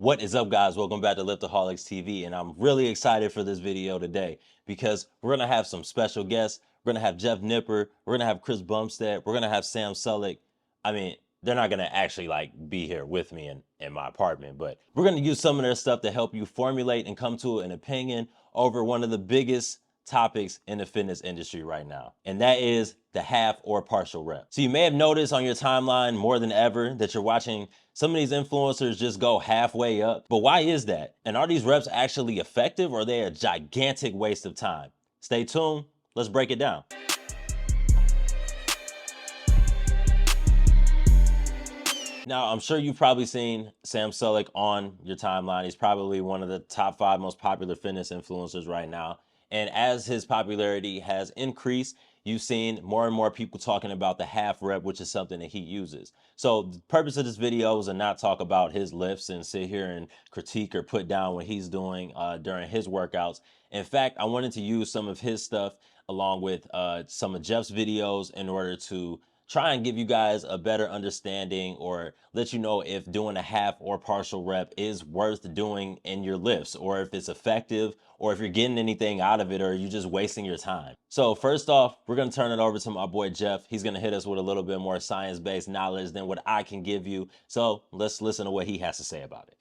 What is up, guys? Welcome back to Liftaholics TV, and I'm really excited for this video today because we're gonna have some special guests. We're gonna have Jeff Nipper, we're gonna have Chris Bumstead, we're gonna have Sam Sulek. I mean, they're not gonna actually be here with me in my apartment, but we're gonna use some of their stuff to help you formulate and come to an opinion over one of the biggest topics in the fitness industry right now, and that is the half or partial rep. So you may have noticed on your timeline more than ever that you're watching some of these influencers just go halfway up. But why is that? And are these reps actually effective, or are they a gigantic waste of time? Stay tuned. Let's break it down. Now, I'm sure you've probably seen Sam Sulek on your timeline. He's probably one of the top 5 most popular fitness influencers right now. And as his popularity has increased, you've seen more and more people talking about the half rep, which is something that he uses. So the purpose of this video is to not talk about his lifts and sit here and critique or put down what he's doing during his workouts. In fact, I wanted to use some of his stuff along with some of Jeff's videos in order to try and give you guys a better understanding or let you know if doing a half or partial rep is worth doing in your lifts, or if it's effective, or if you're getting anything out of it, or you're just wasting your time. So first off, we're gonna turn it over to my boy Jeff. He's gonna hit us with a little bit more science-based knowledge than what I can give you. So let's listen to what he has to say about it.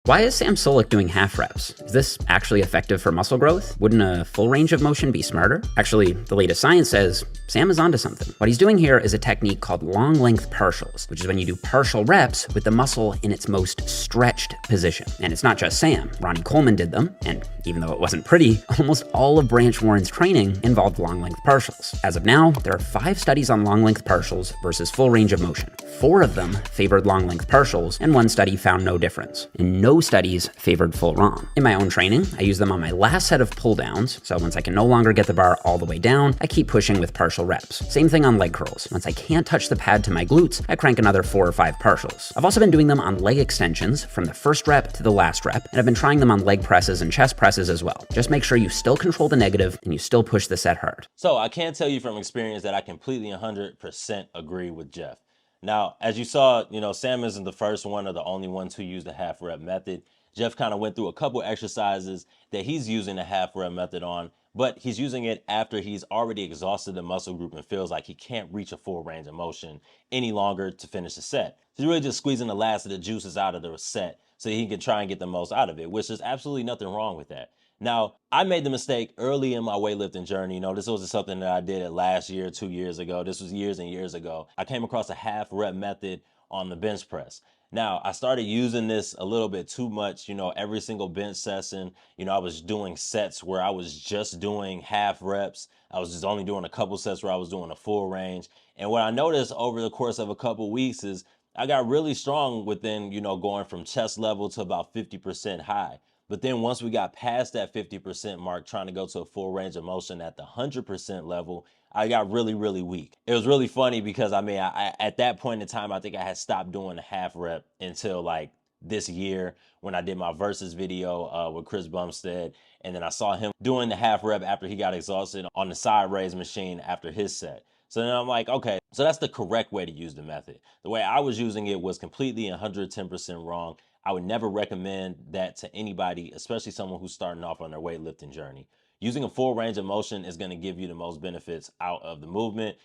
Why is Sam Sulek doing half reps? Is this actually effective for muscle growth? Wouldn't a full range of motion be smarter? Actually, the latest science says Sam is onto something. What he's doing here is a technique called long length partials, which is when you do partial reps with the muscle in its most stretched position. And it's not just Sam. Ronnie Coleman did them, and even though it wasn't pretty, almost all of Branch Warren's training involved long length partials. As of now, there are 5 studies on long length partials versus full range of motion. 4 of them favored long length partials, and 1 study found no difference. And no studies favored full ROM. In my own training, I use them on my last set of pull downs, so once I can no longer get the bar all the way down, I keep pushing with partial reps. Same thing on leg curls. Once I can't touch the pad to my glutes, I crank another 4 or 5 partials. I've also been doing them on leg extensions from the first rep to the last rep, and I've been trying them on leg presses and chest presses as well. Just make sure you still control the negative and you still push the set hard. So I can tell you from experience that I completely 100% agree with Jeff. Now, as you saw, Sam isn't the first one or the only one to use the half rep method. Jeff kind of went through a couple exercises that he's using the half rep method on, but he's using it after he's already exhausted the muscle group and feels like he can't reach a full range of motion any longer to finish the set. He's really just squeezing the last of the juices out of the set so he can try and get the most out of it, which is absolutely nothing wrong with that. Now, I made the mistake early in my weightlifting journey. This wasn't something that I did last year, 2 years ago. This was years and years ago. I came across a half rep method on the bench press. Now, I started using this a little bit too much, every single bench session. I was doing sets where I was just doing half reps. I was just only doing a couple sets where I was doing a full range. And what I noticed over the course of a couple weeks is I got really strong within, going from chest level to about 50% high. But then once we got past that 50% mark, trying to go to a full range of motion at the 100% level, I got really, really weak. It was really funny because I at that point in time, I think I had stopped doing the half rep until like this year when I did my versus video with Chris Bumstead. And then I saw him doing the half rep after he got exhausted on the side raise machine after his set. So then I'm like, okay, so that's the correct way to use the method. The way I was using it was completely 110% wrong. I would never recommend that to anybody, especially someone who's starting off on their weightlifting journey. Using a full range of motion is going to give you the most benefits out of the movement.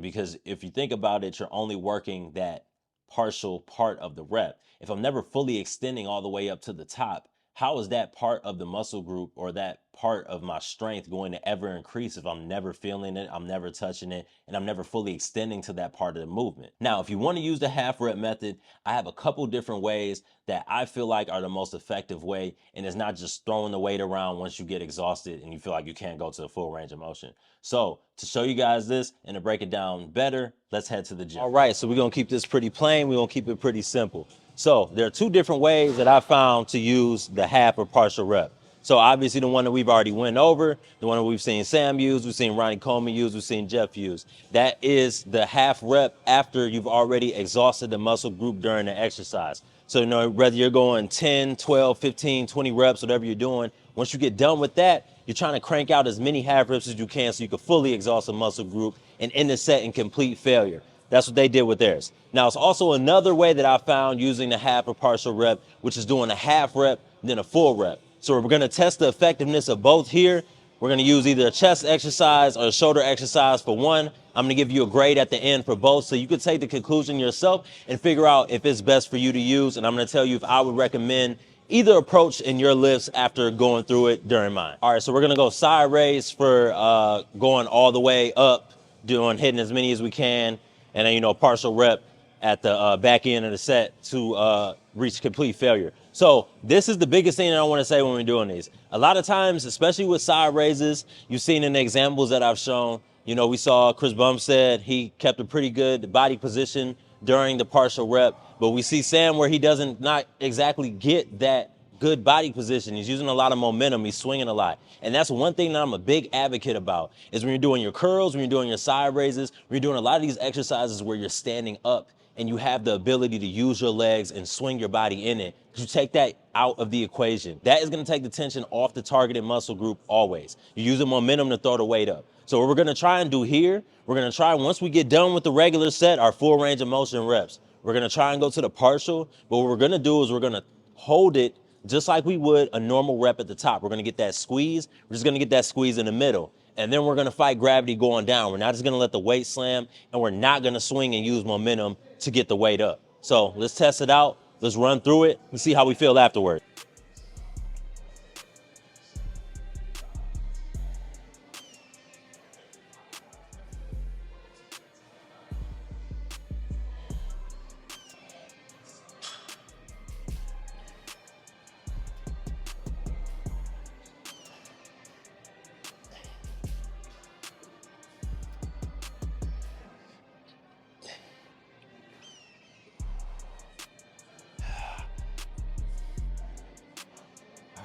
Because if you think about it, you're only working that partial part of the rep. If I'm never fully extending all the way up to the top, how is that part of the muscle group or that part of my strength going to ever increase if I'm never feeling it, I'm never touching it, and I'm never fully extending to that part of the movement? Now, if you want to use the half rep method, I have a couple different ways that I feel like are the most effective way, and it's not just throwing the weight around once you get exhausted and you feel like you can't go to the full range of motion. So to show you guys this and to break it down better, let's head to the gym. All right, so we're gonna keep this pretty plain. We're gonna keep it pretty simple. So there are 2 different ways that I found to use the half or partial rep. So obviously the one that we've already went over, the one that we've seen Sam use, we've seen Ronnie Coleman use, we've seen Jeff use. That is the half rep after you've already exhausted the muscle group during the exercise. So whether you're going 10, 12, 15, 20 reps, whatever you're doing, once you get done with that, you're trying to crank out as many half reps as you can so you can fully exhaust the muscle group and end the set in complete failure. That's what they did with theirs. Now, it's also another way that I found using the half or partial rep, which is doing a half rep, then a full rep. So we're gonna test the effectiveness of both here. We're gonna use either a chest exercise or a shoulder exercise for one. I'm gonna give you a grade at the end for both, so you can take the conclusion yourself and figure out if it's best for you to use. And I'm gonna tell you if I would recommend either approach in your lifts after going through it during mine. All right, so we're gonna go side raise for going all the way up, hitting as many as we can, and then, partial rep at the back end of the set to reach complete failure. So this is the biggest thing that I want to say when we're doing these. A lot of times, especially with side raises, you've seen in the examples that I've shown, we saw Chris Bumstead, he kept a pretty good body position during the partial rep, but we see Sam where he doesn't not exactly get that good body position. He's using a lot of momentum. He's swinging a lot. And that's one thing that I'm a big advocate about is when you're doing your curls, when you're doing your side raises, when you're doing a lot of these exercises where you're standing up and you have the ability to use your legs and swing your body in it, you take that out of the equation. That is going to take the tension off the targeted muscle group always. You're using momentum to throw the weight up. So what we're going to try and do here, we're going to try, once we get done with the regular set, our full range of motion reps, we're going to try and go to the partial. But what we're going to do is we're going to hold it just like we would a normal rep at the top. We're going to get that squeeze. We're just going to get that squeeze in the middle. And then we're going to fight gravity going down. We're not just going to let the weight slam, and we're not going to swing and use momentum to get the weight up. So let's test it out. Let's run through it and see how we feel afterward.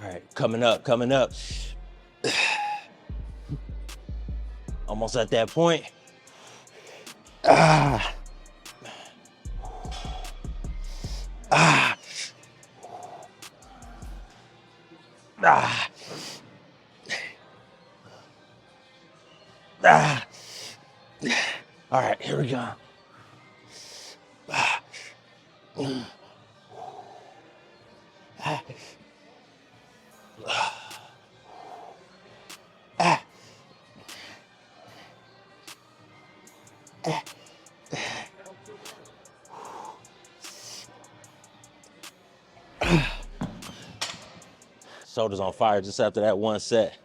All right, coming up. Almost at that point. Ah. Ah. Ah. Ah. All right, here we go. Ah. Ah. Ah. Shoulders on fire just after that one set.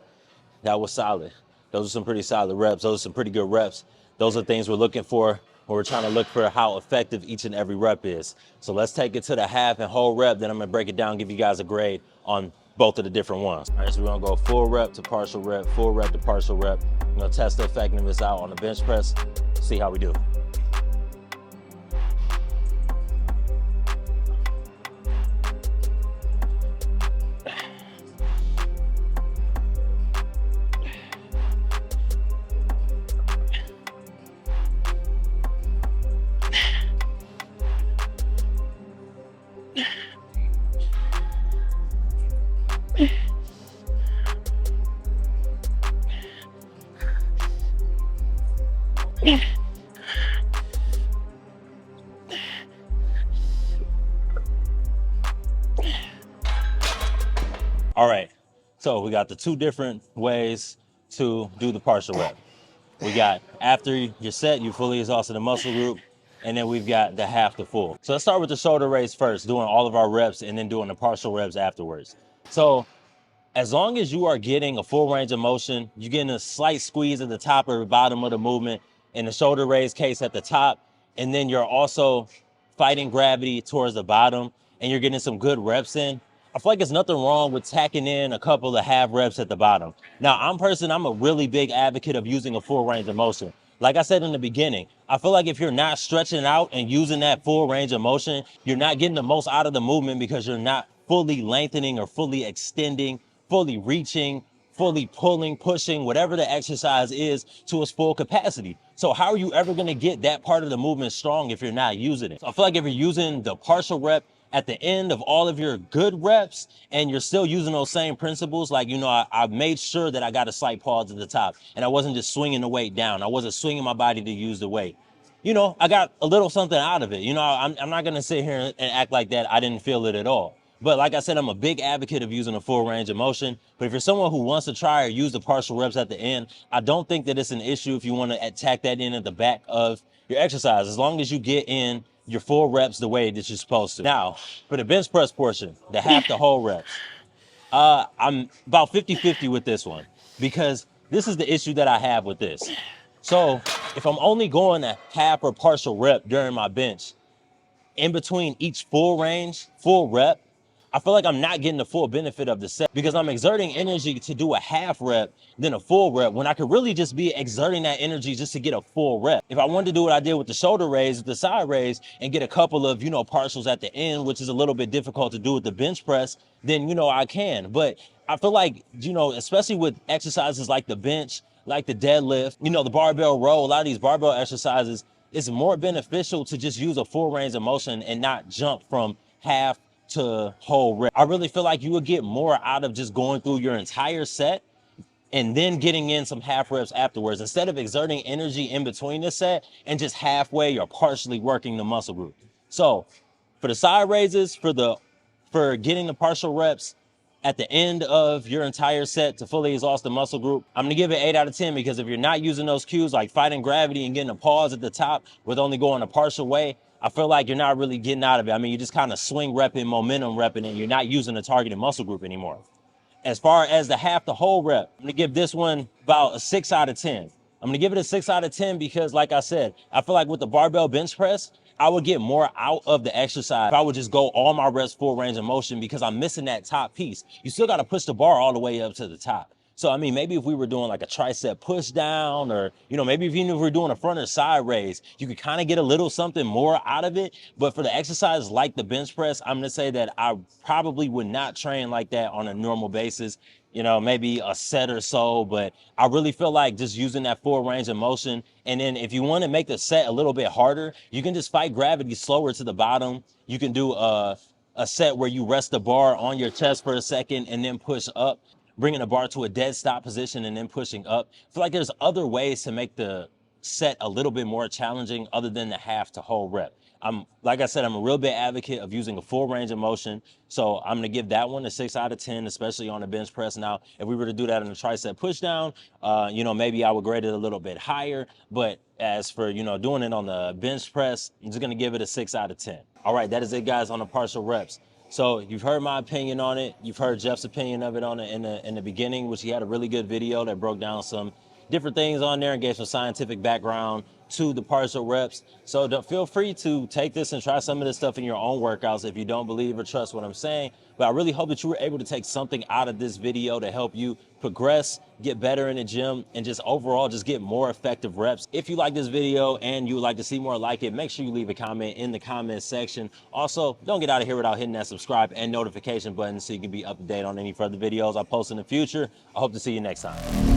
That was solid. Those are some pretty solid reps. Those are some pretty good reps. Those are things we're looking for when we're trying to look for how effective each and every rep is. So let's take it to the half and whole rep. Then I'm gonna break it down, give you guys a grade on both of the different ones. All right, so we're gonna go full rep to partial rep, full rep to partial rep. I'm gonna test the effectiveness out on the bench press, see how we do. All right, so we got the two different ways to do the partial rep. We got after you're set, you fully exhausted the muscle group, and then we've got the half to full. So let's start with the shoulder raise first, doing all of our reps and then doing the partial reps afterwards. So as long as you are getting a full range of motion, you're getting a slight squeeze at the top or the bottom of the movement in the shoulder raise case at the top, and then you're also fighting gravity towards the bottom and you're getting some good reps in, I feel like there's nothing wrong with tacking in a couple of half reps at the bottom. Now, I'm a really big advocate of using a full range of motion. Like I said in the beginning, I feel like if you're not stretching out and using that full range of motion, you're not getting the most out of the movement because you're not fully lengthening or fully extending, fully reaching, fully pulling, pushing, whatever the exercise is to its full capacity. So how are you ever gonna get that part of the movement strong if you're not using it? So I feel like if you're using the partial rep at the end of all of your good reps and you're still using those same principles, like, I made sure that I got a slight pause at the top and I wasn't just swinging the weight down. I wasn't swinging my body to use the weight. I got a little something out of it. I'm not going to sit here and act like that I didn't feel it at all. But like I said, I'm a big advocate of using a full range of motion. But if you're someone who wants to try or use the partial reps at the end, I don't think that it's an issue if you want to attack that in at the back of your exercise, as long as you get in your full reps the way that you're supposed to. Now, for the bench press portion, the half to whole reps, I'm about 50-50 with this one, because this is the issue that I have with this. So if I'm only going a half or partial rep during my bench, in between each full rep, I feel like I'm not getting the full benefit of the set, because I'm exerting energy to do a half rep, then a full rep, when I could really just be exerting that energy just to get a full rep. If I wanted to do what I did with the shoulder raise, the side raise, and get a couple of, partials at the end, which is a little bit difficult to do with the bench press, then, I can. But I feel like, especially with exercises like the bench, like the deadlift, the barbell row, a lot of these barbell exercises, it's more beneficial to just use a full range of motion and not jump from half to whole rep. I really feel like you would get more out of just going through your entire set and then getting in some half reps afterwards, instead of exerting energy in between the set and just halfway or partially working the muscle group. So for the side raises, for getting the partial reps at the end of your entire set to fully exhaust the muscle group, I'm gonna give it 8 out of 10, because if you're not using those cues like fighting gravity and getting a pause at the top with only going a partial way, I feel like you're not really getting out of it. I mean, you just kind of swing repping, momentum repping, and you're not using the targeted muscle group anymore. As far as the half to whole rep, I'm gonna give this one about a 6 out of 10. I'm gonna give it a 6 out of 10 because, like I said, I feel like with the barbell bench press, I would get more out of the exercise if I would just go all my reps full range of motion, because I'm missing that top piece. You still got to push the bar all the way up to the top. So, I mean, maybe if we were doing like a tricep push down, or, maybe even if we're doing a front or side raise, you could kind of get a little something more out of it. But for the exercise like the bench press, I'm going to say that I probably would not train like that on a normal basis. Maybe a set or so, but I really feel like just using that full range of motion. And then if you want to make the set a little bit harder, you can just fight gravity slower to the bottom. You can do a set where you rest the bar on your chest for a second and then push up, bringing the bar to a dead stop position and then pushing up. I feel like there's other ways to make the set a little bit more challenging other than the half to whole rep. Like I said, I'm a real big advocate of using a full range of motion. So I'm gonna give that one a 6 out of 10, especially on the bench press. Now, if we were to do that in a tricep push down, maybe I would grade it a little bit higher. But as for, doing it on the bench press, I'm just gonna give it a 6 out of 10. All right, that is it, guys, on the partial reps. So you've heard my opinion on it. You've heard Jeff's opinion of it on it in the beginning, which he had a really good video that broke down some different things on there and gave some scientific background to the partial reps. So feel free to take this and try some of this stuff in your own workouts if you don't believe or trust what I'm saying. But I really hope that you were able to take something out of this video to help you progress, get better in the gym, and just overall just get more effective reps. If you like this video and you would like to see more like it, make sure you leave a comment in the comment section. Also, don't get out of here without hitting that subscribe and notification button so you can be up to date on any further videos I post in the future. I hope to see you next time.